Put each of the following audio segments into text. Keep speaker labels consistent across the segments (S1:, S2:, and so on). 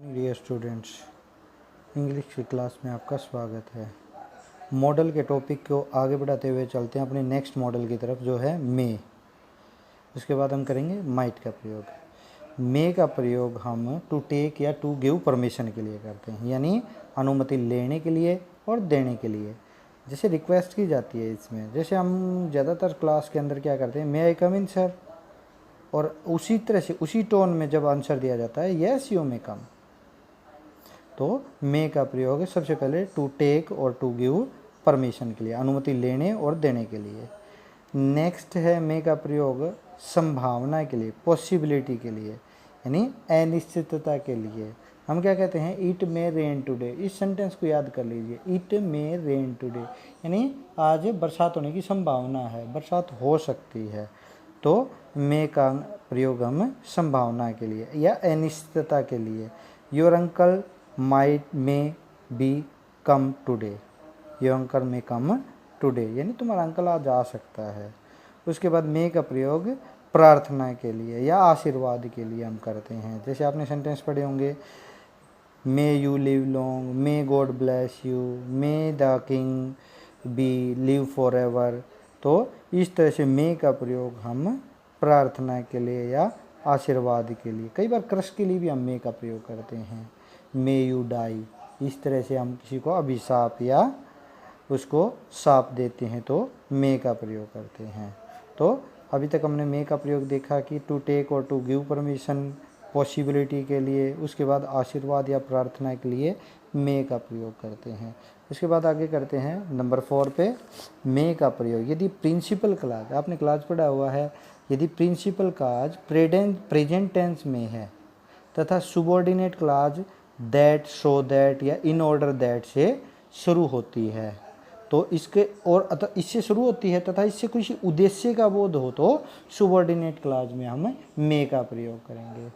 S1: Dear students, English की class में आपका स्वागत है। मॉडल के टॉपिक को आगे बढ़ाते हुए चलते हैं अपने नेक्स्ट मॉडल की तरफ, जो है मे। उसके बाद हम करेंगे माइट का प्रयोग। मे का प्रयोग हम टू टेक या टू गिव परमिशन के लिए करते हैं, यानी अनुमति लेने के लिए और देने के लिए। जैसे रिक्वेस्ट की जाती है इसमें, जैसे हम ज़्यादातर क्लास के अंदर क्या करते हैं, मे आई कम इन सर, और उसी तरह से उसी टोन में जब आंसर दिया जाता है यस यू मे कम, तो मे का प्रयोग है सबसे पहले टू टेक और टू गिव परमिशन के लिए, अनुमति लेने और देने के लिए। नेक्स्ट है मे का प्रयोग संभावना के लिए, पॉसिबिलिटी के लिए, यानी अनिश्चितता के लिए। हम क्या कहते हैं, इट मे रेन टुडे। इस सेंटेंस को याद कर लीजिए, इट मे रेन टुडे, यानी आज बरसात होने की संभावना है, बरसात हो सकती है। तो मे का प्रयोग हम संभावना के लिए या अनिश्चितता के लिए। Your uncle might may be come today, your uncle may come today, यानी तुम्हारा अंकल आज आ सकता है। उसके बाद मे का प्रयोग प्रार्थना के लिए या आशीर्वाद के लिए हम करते हैं। जैसे आपने सेंटेंस पढ़े होंगे, may you live long, may God bless you, may the king be live forever. तो इस तरह से मे का प्रयोग हम प्रार्थना के लिए या आशीर्वाद के लिए, कई बार क्रश के लिए भी हम मे का प्रयोग करते हैं। मे यू डाई, इस तरह से हम किसी को अभिशाप या उसको शाप देते हैं तो मे का प्रयोग करते हैं। तो अभी तक हमने मे का प्रयोग देखा कि टू टेक और टू गिव परमिशन, पॉसिबिलिटी के लिए, उसके बाद आशीर्वाद या प्रार्थना के लिए मे का प्रयोग करते हैं। उसके बाद आगे करते हैं नंबर 4 पे, मे का प्रयोग यदि प्रिंसिपल क्लाज, आपने क्लाज पढ़ा हुआ है, यदि प्रिंसिपल क्लाज प्रेजेंट टेंस में है तथा subordinate clause that, so that या इन ऑर्डर दैट से शुरू होती है, तो इसके और इससे शुरू होती है तथा इससे किसी उद्देश्य का बोध हो तो सुबॉर्डिनेट क्लाज में हम मे का प्रयोग करेंगे।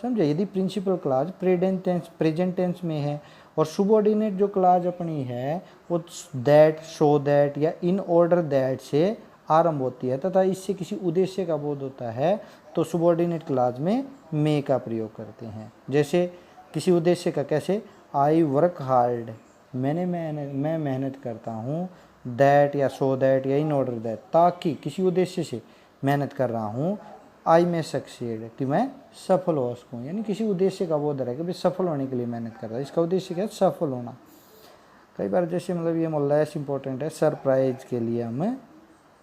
S1: समझे, यदि प्रिंसिपल क्लाज प्रेजेंट टेंस में है और सुबॉर्डिनेट जो क्लाज अपनी है वो दैट, सो दैट या इन ऑर्डर दैट से आरंभ होती है तथा इससे किसी उद्देश्य का बोध होता है, तो सुबॉर्डिनेट क्लाज में मे का प्रयोग करते हैं। जैसे किसी उद्देश्य का, कैसे, आई वर्क हार्ड, मैं मेहनत करता हूँ, दैट या सो दैट या इन ऑर्डर दैट, ताकि किसी उद्देश्य से मेहनत कर रहा हूँ। आई में सक्सीड, कि मैं सफल हो सकूँ, यानी किसी उद्देश्य का बोध है कि भाई सफल होने के लिए मेहनत कर रहा है, इसका उद्देश्य क्या है, सफल होना। कई बार जैसे मतलब ये लेस इंपॉर्टेंट है, सरप्राइज के लिए हम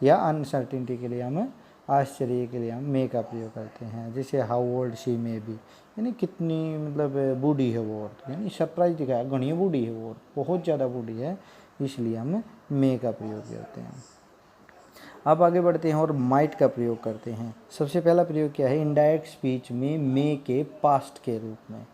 S1: या अनसर्टिनिटी के लिए हम, आश्चर्य के लिए हम मे का प्रयोग करते हैं। जैसे how old she may be, यानी कितनी मतलब बूढ़ी है वो औरत, यानी सरप्राइज दिखाया घनी बूढ़ी है वो औरत, बहुत ज़्यादा बूढ़ी है, इसलिए हम मे का प्रयोग करते हैं। अब आगे बढ़ते हैं और माइट का प्रयोग करते हैं। सबसे पहला प्रयोग क्या है, इनडायरेक्ट स्पीच में मे के पास्ट के रूप में।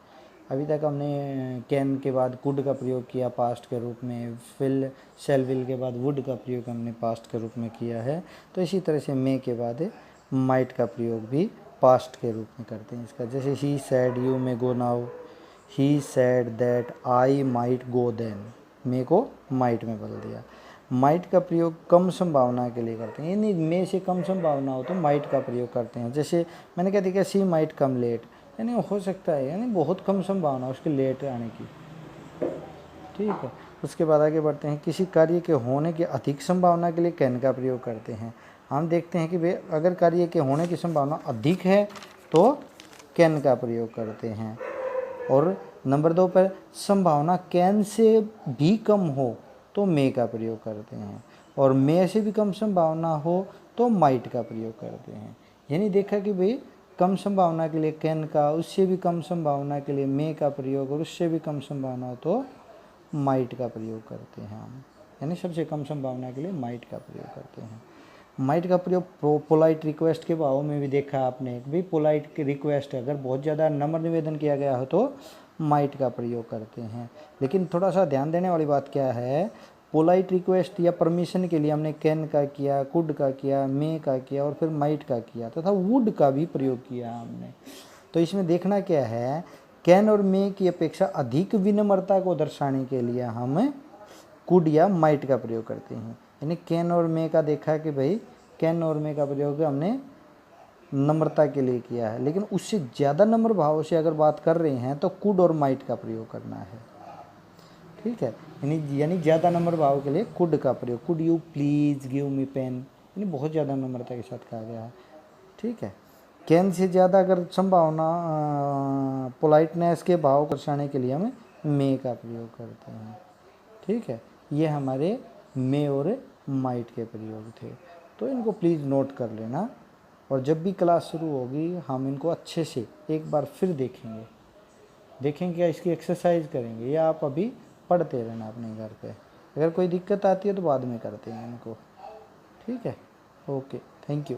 S1: अभी तक हमने कैन के बाद कुड का प्रयोग किया पास्ट के रूप में, फिल शेल विल के बाद वुड का प्रयोग हमने पास्ट के रूप में किया है, तो इसी तरह से मे के बाद माइट का प्रयोग भी पास्ट के रूप में करते हैं इसका। जैसे he said you may go now, he said that I might go then, may को माइट में बदल दिया। माइट का प्रयोग कम संभावना के लिए करते हैं, यानी मे से कम संभावना हो तो माइट का प्रयोग करते हैं। जैसे मैंने क्या देखा, सी माइट कम लेट, यानी हो सकता है, यानी बहुत कम संभावना उसके लेट आने की, ठीक है। उसके बाद आगे बढ़ते हैं, किसी कार्य के होने की अधिक संभावना के लिए कैन का प्रयोग करते हैं। हम देखते हैं कि भाई अगर कार्य के होने की संभावना अधिक है तो कैन का प्रयोग करते हैं। और नंबर 2 पर संभावना कैन से भी कम हो तो मे का प्रयोग करते हैं, और मे से भी कम संभावना हो तो माइट का प्रयोग करते हैं। यानी देखा कि भाई कम संभावना के लिए कैन का, उससे भी कम संभावना के लिए मे का प्रयोग, और उससे भी कम संभावना हो तो माइट का प्रयोग करते हैं हम, यानी सबसे कम संभावना के लिए माइट का प्रयोग करते हैं। माइट का प्रयोग पोलाइट रिक्वेस्ट के भाव में भी देखा आपने, भी पोलाइट रिक्वेस्ट अगर बहुत ज़्यादा नम्र निवेदन किया गया हो तो माइट का प्रयोग करते हैं। लेकिन थोड़ा सा ध्यान देने वाली बात क्या है, पोलाइट रिक्वेस्ट या परमिशन के लिए हमने कैन का किया, कुड का किया, मे का किया और फिर माइट का किया तथा वुड का भी प्रयोग किया हमने। तो इसमें देखना क्या है, कैन और मे की अपेक्षा अधिक विनम्रता को दर्शाने के लिए हम कुड या माइट का प्रयोग करते हैं। यानी कैन और मे का देखा कि भाई कैन और मे का प्रयोग हमने नम्रता के लिए किया है, लेकिन उससे ज़्यादा नम्र भाव से अगर बात कर रहे हैं तो कुड और माइट का प्रयोग करना है। ठीक है, यानी ज़्यादा नम्र भाव के लिए कुड का प्रयोग, could you please give me pen, यानी बहुत ज़्यादा नम्रता के साथ कहा गया है। ठीक है, कैन से ज़्यादा अगर संभावना पोलाइटनेस के भाव को दर्शाने के लिए हमें मे का प्रयोग करते हैं। ठीक है, ये हमारे मे और माइट के प्रयोग थे, तो इनको प्लीज़ नोट कर लेना। और जब भी क्लास शुरू होगी हम इनको अच्छे से एक बार फिर देखेंगे क्या इसकी एक्सरसाइज करेंगे, या आप अभी पढ़ते रहना अपने घर पे। अगर कोई दिक्कत आती है तो बाद में करते हैं इनको। ठीक है, ओके, थैंक यू।